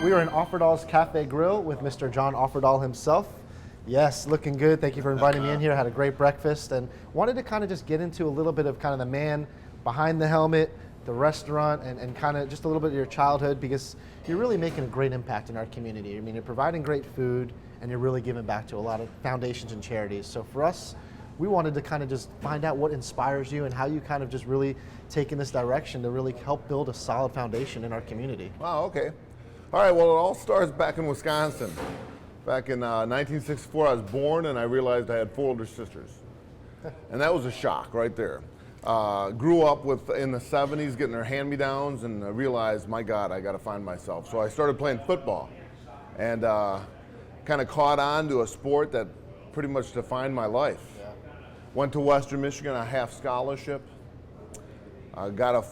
We are in Offerdahl's Cafe Grill with Mr. John Offerdahl himself. Yes, looking good. Thank you for inviting me in here. Had a great breakfast and wanted to kind of just get into a little bit of kind of the man behind the helmet, the restaurant, and kind of just a little bit of your childhood, because you're really making a great impact in our community. I mean, you're providing great food and you're really giving back to a lot of foundations and charities. So for us, we wanted to kind of just find out what inspires you and how you kind of just really take in this direction to really help build a solid foundation in our community. Wow, okay. All right, well, it all starts back in Wisconsin. Back in 1964, I was born and I realized I had 4 older sisters. And that was a shock right there. Grew up in the 70s getting their hand-me-downs, and I realized, my God, I got to find myself. So I started playing football and kind of caught on to a sport that pretty much defined my life. Yeah. Went to Western Michigan on a half scholarship. Got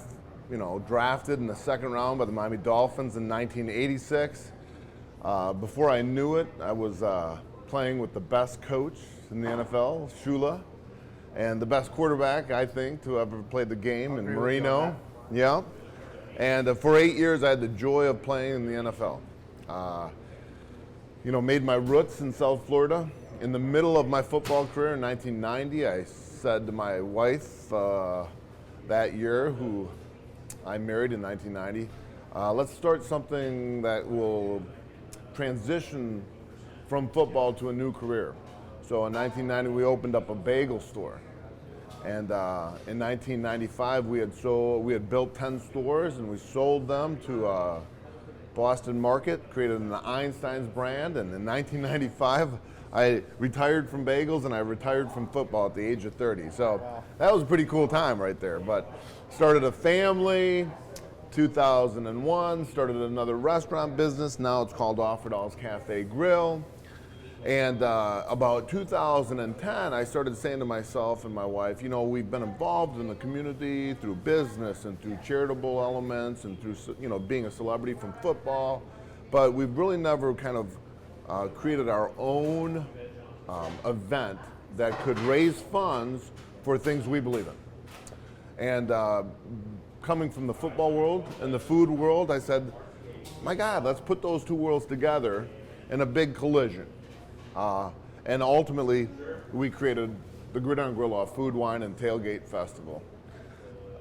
drafted in the 2nd round by the Miami Dolphins in 1986. Before I knew it, I was playing with the best coach in the NFL, Shula, and the best quarterback, I think, to ever played the game in Marino. Yeah. And for 8 years, I had the joy of playing in the NFL. Made my roots in South Florida. In the middle of my football career in 1990, I said to my wife that year, who I married in 1990, let's start something that will transition from football to a new career. So in 1990, we opened up a bagel store. And in 1995, we had built 10 stores and we sold them to Boston Market, created an Einstein's brand. And in 1995, I retired from bagels and I retired from football at the age of 30. So that was a pretty cool time right there. But started a family. 2001, started another restaurant business. Now it's called Offerdahl's Cafe Grill. And about 2010, I started saying to myself and my wife, we've been involved in the community through business and through charitable elements and through, being a celebrity from football, but we've really never kind of created our own event that could raise funds for things we believe in. And coming from the football world and the food world, I said, my God, let's put those two worlds together in a big collision. And ultimately, we created the Gridiron Grill-Off Food, Wine, and Tailgate Festival.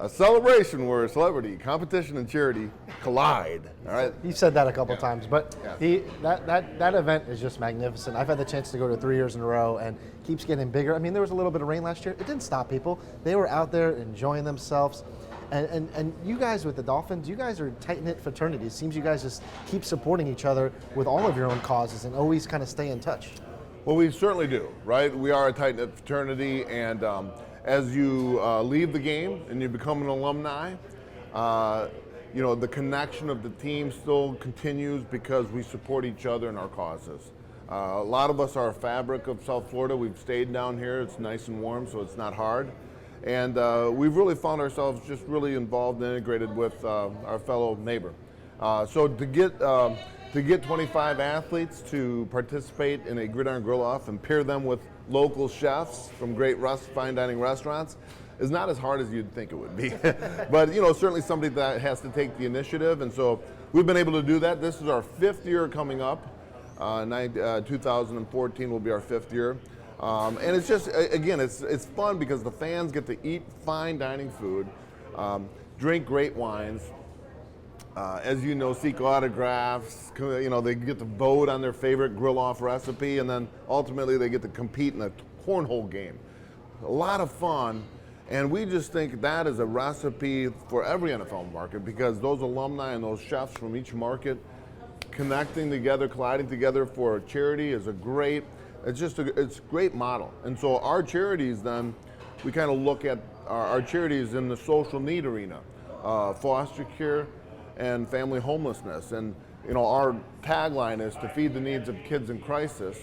A celebration where celebrity, competition, and charity collide. All right. You've said that a couple times, but that event is just magnificent. I've had the chance to go to 3 years in a row and keeps getting bigger. I mean, there was a little bit of rain last year. It didn't stop people. They were out there enjoying themselves. And you guys with the Dolphins, you guys are a tight-knit fraternity. It seems you guys just keep supporting each other with all of your own causes and always kind of stay in touch. Well, we certainly do, right? We are a tight-knit fraternity, and as you leave the game and you become an alumni, the connection of the team still continues because we support each other in our causes. A lot of us are a fabric of South Florida. We've stayed down here. It's nice and warm, so it's not hard. And we've really found ourselves just really involved and integrated with our fellow neighbor. So to get 25 athletes to participate in a Gridiron Grill-Off and pair them with local chefs from great fine dining restaurants is not as hard as you'd think it would be. But certainly somebody that has to take the initiative, and so we've been able to do that. This is our 5th year coming up. 2014 will be our 5th year. And it's just, again, it's fun because the fans get to eat fine dining food, drink great wines, as you know, seek autographs, they get to vote on their favorite grill-off recipe, and then ultimately they get to compete in a cornhole game. A lot of fun, and we just think that is a recipe for every NFL market, because those alumni and those chefs from each market connecting together, colliding together for a charity is a great model. And so our charities then, we kind of look at our charities in the social need arena, foster care and family homelessness. And our tagline is to feed the needs of kids in crisis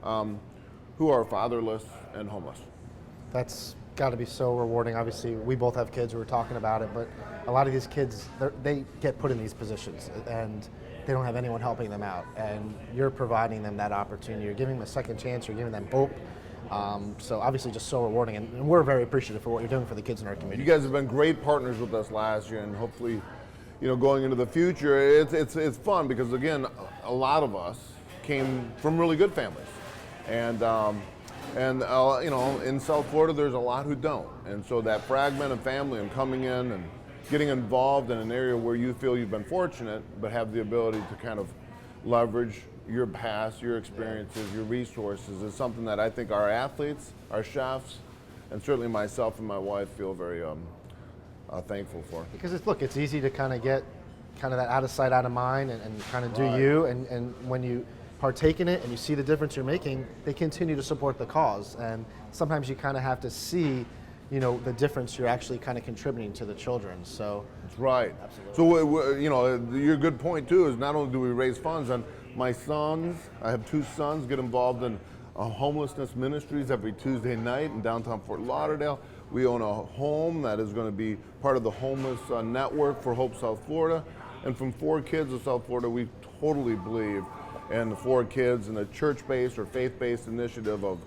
who are fatherless and homeless. That's got to be so rewarding. Obviously, we both have kids, we were talking about it, but a lot of these kids, they get put in these positions and they don't have anyone helping them out, and you're providing them that opportunity. You're giving them a second chance. You're giving them hope. So obviously just so rewarding, and we're very appreciative for what you're doing for the kids in our community. You guys have been great partners with us last year, and hopefully going into the future, it's fun because again, a lot of us came from really good families, and in South Florida, there's a lot who don't, and so that fragmented family and coming in and getting involved in an area where you feel you've been fortunate, but have the ability to kind of leverage your past, your experiences, your resources is something that I think our athletes, our chefs, and certainly myself and my wife feel very thankful for. Because it's easy to kind of get kind of that out of sight, out of mind, and kind of do you, and when you partake in it and you see the difference you're making, they continue to support the cause. And sometimes you kind of have to see, the difference you're actually kind of contributing to the children. So that's right. Absolutely. So your good point too is not only do we raise funds, and my sons, I have 2 sons, get involved in homelessness ministries every Tuesday night in downtown Fort Lauderdale. We own a home that is going to be part of the homeless network for Hope South Florida. And from 4 kids of South Florida, we totally believe in the 4 kids and a church-based or faith-based initiative of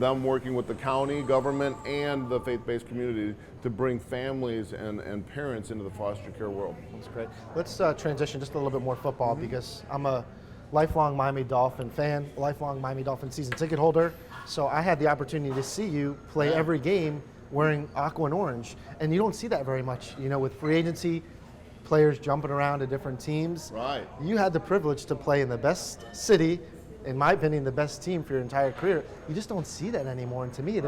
them working with the county government and the faith-based community to bring families and parents into the foster care world. That's great. Let's transition just a little bit more football because I'm a lifelong Miami Dolphin fan, lifelong Miami Dolphin season ticket holder. So I had the opportunity to see you play every game wearing aqua and orange, and you don't see that very much. With free agency, players jumping around to different teams. Right. You had the privilege to play in the best city, in my opinion, the best team for your entire career. You just don't see that anymore, and to me,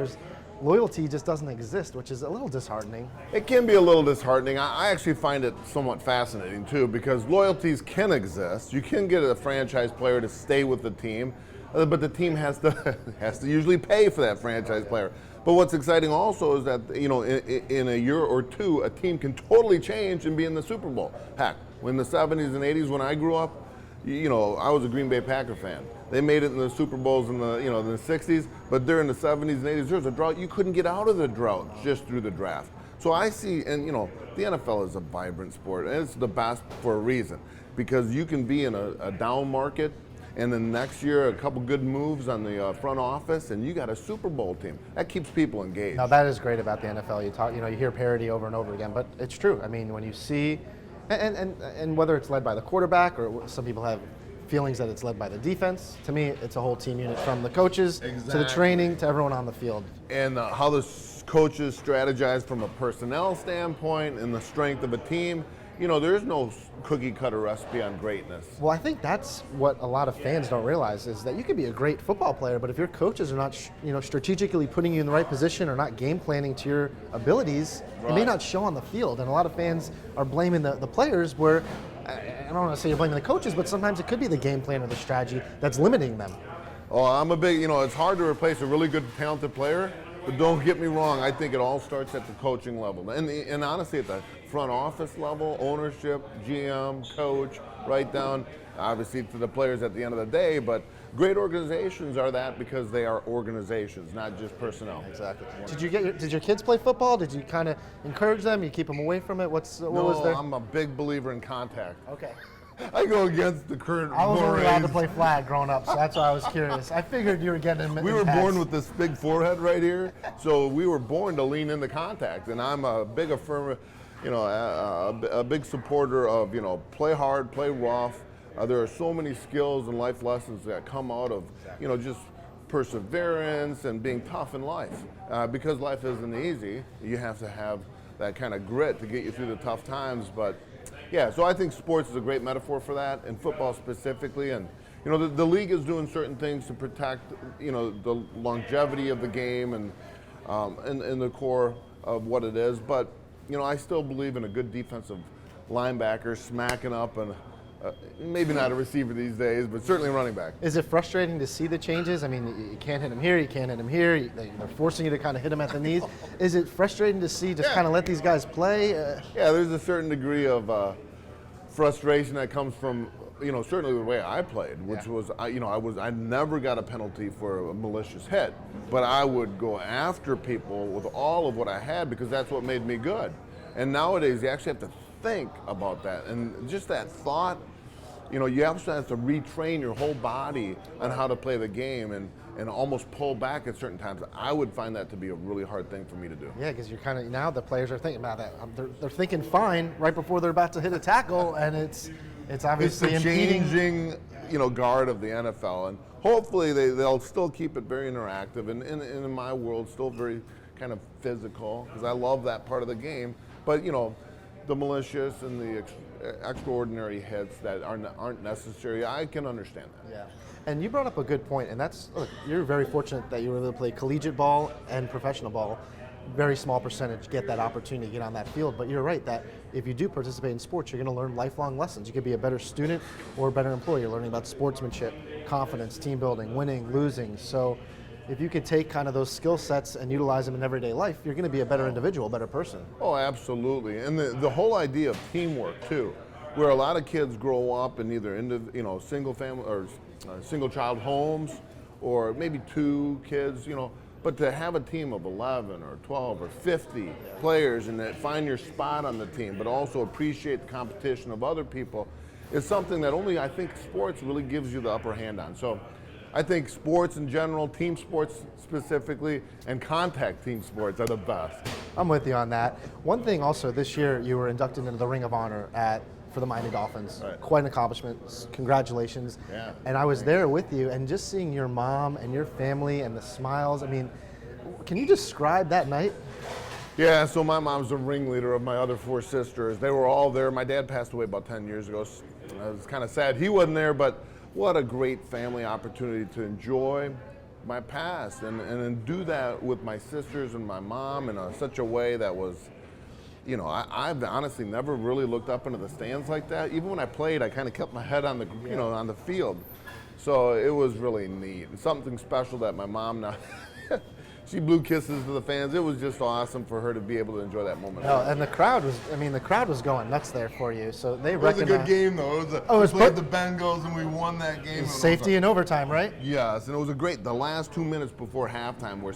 loyalty just doesn't exist, which is a little disheartening. It can be a little disheartening. I actually find it somewhat fascinating too, because loyalties can exist. You can get a franchise player to stay with the team, but the team has to usually pay for that franchise player. But what's exciting also is that in a year or two, a team can totally change and be in the Super Bowl. Heck, in the 70s and 80s when I grew up, I was a Green Bay Packer fan. They made it in the Super Bowls in the 60s, but during the 70s and 80s, there was a drought. You couldn't get out of the drought just through the draft. So I see, and the NFL is a vibrant sport, and it's the best for a reason, because you can be in a down market, and then next year a couple good moves on the front office, and you got a Super Bowl team. That keeps people engaged. Now that is great about the NFL. You hear parity over and over again, but it's true. I mean, when you see, and whether it's led by the quarterback or some people have feelings that it's led by the defense, to me it's a whole team unit from the coaches to the training to everyone on the field. And how the coaches strategize from a personnel standpoint and the strength of a team. There's no cookie cutter recipe on greatness. Well, I think that's what a lot of fans don't realize is that you could be a great football player, but if your coaches are not, strategically putting you in the right position or not game planning to your abilities, it may not show on the field. And a lot of fans are blaming the players where, I don't want to say you're blaming the coaches, but sometimes it could be the game plan or the strategy that's limiting them. Oh, I'm a big, it's hard to replace a really good, talented player, but don't get me wrong, I think it all starts at the coaching level. And honestly, at the front office level, ownership, GM, coach, right down, obviously to the players at the end of the day, but great organizations are that because they are organizations, not just personnel. Exactly. Did your kids play football? Did you kind of encourage them? You keep them away from it? What was there? I'm a big believer in contact. Okay. I go against the current I was only allowed to mores. play flag growing up, so that's why I was curious. I figured you were getting We were born with this big forehead right here, so we were born to lean into contact, and I'm a big affirmer, a big supporter of, play hard, play rough. There are so many skills and life lessons that come out of, just perseverance and being tough in life. Because life isn't easy, you have to have that kind of grit to get you through the tough times. But yeah, so I think sports is a great metaphor for that, and football specifically. And the league is doing certain things to protect, the longevity of the game and the core of what it is. But I still believe in a good defensive linebacker smacking up and. Maybe not a receiver these days, but certainly running back. Is it frustrating to see the changes? I mean, you can't hit him here, you can't hit him here. They're forcing you to kind of hit him at the knees. Is it frustrating to see just kind of let these guys play? Yeah, there's a certain degree of frustration that comes from, certainly the way I played, which was, I never got a penalty for a malicious hit, but I would go after people with all of what I had because that's what made me good. And nowadays, you actually have to think about that, and just that thought, you also have to retrain your whole body on how to play the game, and almost pull back at certain times, I would find that to be a really hard thing for me to do. Yeah, because you're kind of, now the players are thinking about that. They're thinking fine right before they're about to hit a tackle, and it's obviously it's the impeding. changing, guard of the NFL, and hopefully they'll still keep it very interactive, and in my world, still very kind of physical, because I love that part of the game. But the malicious and the extraordinary hits that aren't necessary, I can understand that. Yeah, and you brought up a good point, and look, you're very fortunate that you were able to play collegiate ball and professional ball. Very small percentage get that opportunity to get on that field, but you're right that if you do participate in sports, you're going to learn lifelong lessons. You could be a better student or a better employee. You're learning about sportsmanship, confidence, team building, winning, losing. So if you could take kind of those skill sets and utilize them in everyday life, you're going to be a better individual, a better person. Oh, absolutely. And the whole idea of teamwork too, where a lot of kids grow up in either single family or single child homes, or maybe two kids, but to have a team of 11 or 12 or 50 players and that find your spot on the team, but also appreciate the competition of other people, is something that only I think sports really gives you the upper hand on. So I think sports in general, team sports specifically, and contact team sports are the best. I'm with you on that. One thing also, this year you were inducted into the Ring of Honor for the Miami Dolphins. Right. Quite an accomplishment. Congratulations. Yeah. And I was there with you, and just seeing your mom and your family and the smiles, I mean, can you describe that night? Yeah, so my mom's the ringleader of my other 4 sisters. They were all there. My dad passed away about 10 years ago. I was kind of sad he wasn't there, but what a great family opportunity to enjoy my past and do that with my sisters and my mom in such a way that was, I've honestly never really looked up into the stands like that. Even when I played, I kind of kept my head on the, on the field. So it was really neat. Something special that my mom now, she blew kisses to the fans. It was just awesome for her to be able to enjoy that moment. Oh, and the crowd was going nuts there for you. So they It was a good game, though. We played the Bengals, and we won that game. Safety in overtime, right? Yes, and it was the last 2 minutes before halftime were,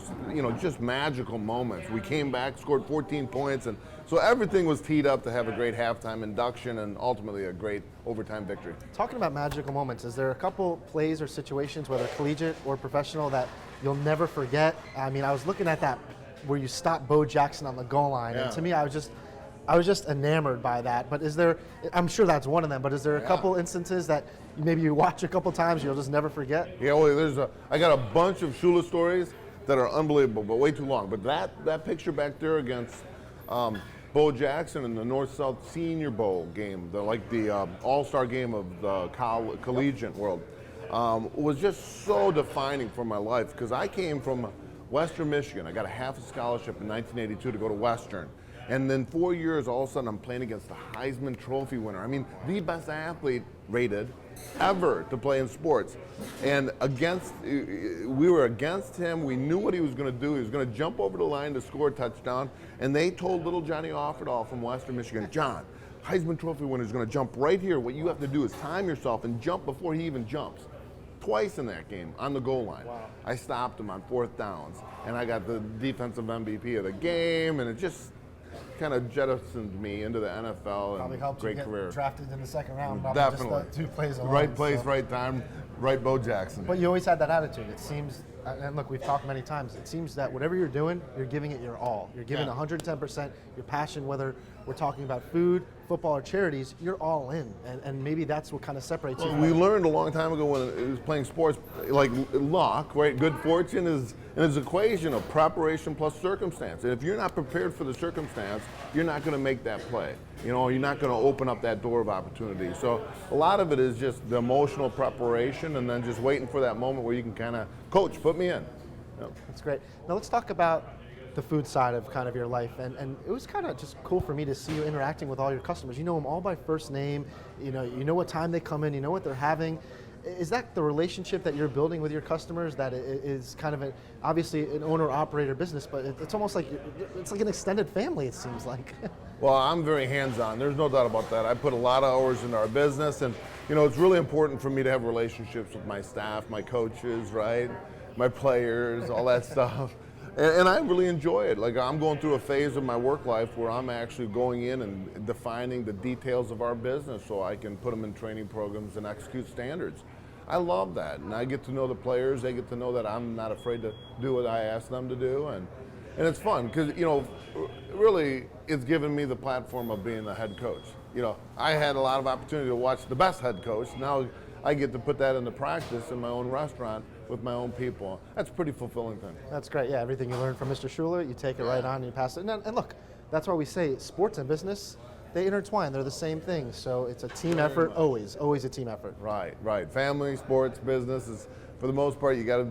just magical moments. We came back, scored 14 points, and so everything was teed up to have a great halftime induction and ultimately a great overtime victory. Talking about magical moments, is there a couple plays or situations, whether collegiate or professional, that you'll never forget? I mean, I was looking at that where you stopped Bo Jackson on the goal line, and to me, I was just enamored by that. But I'm sure that's one of them, but is there a couple instances that maybe you watch a couple times you'll just never forget? Yeah, well, I got a bunch of Shula stories that are unbelievable, but way too long. But that picture back there against Bo Jackson in the North-South Senior Bowl game, the all-star game of the collegiate world, was just so defining for my life, because I came from Western Michigan. I got a half a scholarship in 1982 to go to Western. And then 4 years, all of a sudden, I'm playing against the Heisman Trophy winner. I mean, the best athlete rated ever to play in sports. And we were against him. We knew what he was going to do. He was going to jump over the line to score a touchdown. And they told little Johnny Offerdahl from Western Michigan, John, Heisman Trophy winner is going to jump right here. What you have to do is time yourself and jump before he even jumps. Twice in that game on the goal line. Wow. I stopped him on 4th downs, and I got the defensive MVP of the game, and it just kind of jettisoned me into the NFL. Probably and helped great you get career. Drafted in the second round. Definitely. Just 2 plays alone. Right place, right time, right Bo Jackson. But you always had that attitude. It seems, and look, we've talked many times, it seems that whatever you're doing, you're giving it your all. You're giving 110%, your passion, whether we're talking about food, football, or charities, you're all in. And maybe that's what kind of separates you. We learned a long time ago when it was playing sports, like luck, right? Good fortune is an equation of preparation plus circumstance. And if you're not prepared for the circumstance, you're not going to make that play. You're not going to open up that door of opportunity. So a lot of it is just the emotional preparation and then just waiting for that moment where you can kind of, coach, put me in. Yep. That's great. Now let's talk about the food side of kind of your life, and it was kind of just cool for me to see you interacting with all your customers. You know them all by first name, you know what time they come in, you know what they're having. Is that the relationship that you're building with your customers, that it is kind of obviously an owner-operator business, but it's almost like it's like an extended family, it seems like? Well, I'm very hands-on. There's no doubt about that. I put a lot of hours into our business, and it's really important for me to have relationships with my staff, my coaches, right? My players, all that stuff. And I really enjoy it. Like, I'm going through a phase of my work life where I'm actually going in and defining the details of our business so I can put them in training programs and execute standards. I love that, and I get to know the players. They get to know that I'm not afraid to do what I ask them to do, and it's fun because, you know, really it's given me the platform of being the head coach. You know, I had a lot of opportunity to watch the best head coach. Now I get to put that into practice in my own restaurant with my own people. That's a pretty fulfilling thing. That's great. Yeah, everything you learn from Mr. Schuler, you take it right on and you pass it. And look, that's why we say sports and business, they intertwine. They're the same thing. So it's a team effort, always a team effort. Right. Family, sports, business is, for the most part, you got to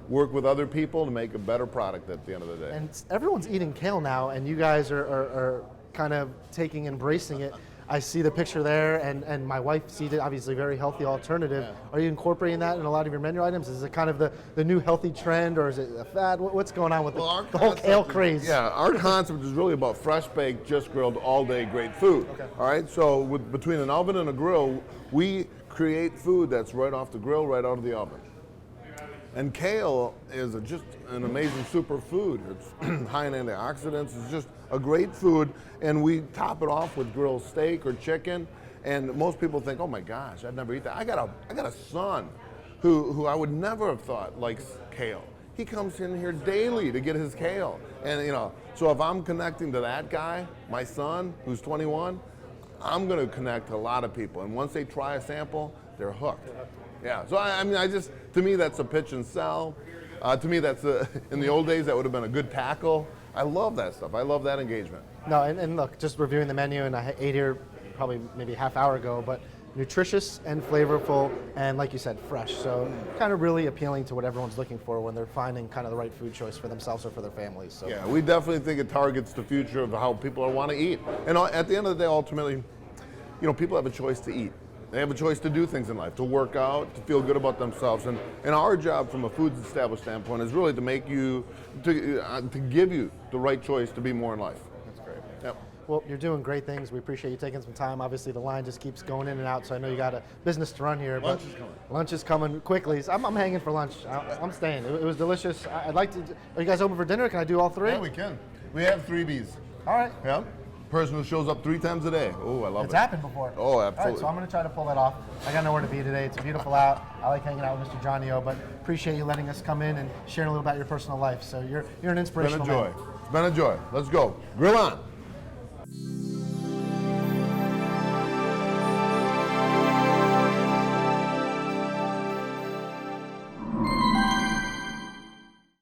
work with other people to make a better product at the end of the day. And everyone's eating kale now, and you guys are kind of embracing it. I see the picture there, and my wife sees it, obviously very healthy alternative. Yeah. Are you incorporating that in a lot of your menu items? Is it kind of the new healthy trend, or is it a fad? What's going on with the whole kale craze? Yeah, our concept is really about fresh baked, just grilled, all day great food. Okay. All right, so between an oven and a grill, we create food that's right off the grill, right out of the oven. And kale is just an amazing superfood. It's high in antioxidants. It's just a great food, and we top it off with grilled steak or chicken. And most people think, "Oh my gosh, I'd never eat that." I got a son who I would never have thought likes kale. He comes in here daily to get his kale, and you know. So if I'm connecting to that guy, my son who's 21, I'm going to connect to a lot of people. And once they try a sample, they're hooked. Yeah, so I mean, to me, that's a pitch and sell. To me, that's in the old days, that would have been a good tackle. I love that stuff. I love that engagement. No, and look, just reviewing the menu, and I ate here probably maybe half hour ago, but nutritious and flavorful, and like you said, fresh. So kind of really appealing to what everyone's looking for when they're finding kind of the right food choice for themselves or for their families. So. Yeah, we definitely think it targets the future of how people want to eat. And at the end of the day, ultimately, you know, people have a choice to eat. They have a choice to do things in life, to work out, to feel good about themselves. And our job from a foods established standpoint is really to make you, to give you the right choice to be more in life. That's great. Yep. Well, you're doing great things. We appreciate you taking some time. Obviously, the line just keeps going in and out, so I know you got a business to run here. Lunch is coming. Lunch is coming quickly. So I'm hanging for lunch. I'm staying. It was delicious. I'd like to. Are you guys open for dinner? Can I do all three? Yeah, we can. We have 3 Bs. All right. Yeah. Person who shows up 3 times a day. Oh, I love it. It's happened before. Oh, absolutely. All right, so I'm going to try to pull that off. I got nowhere to be today. It's beautiful out. I like hanging out with Mr. Johnny O, but appreciate you letting us come in and sharing a little about your personal life. So you're an inspirational It's been a joy. man. It's been a joy. Let's go. Grill on.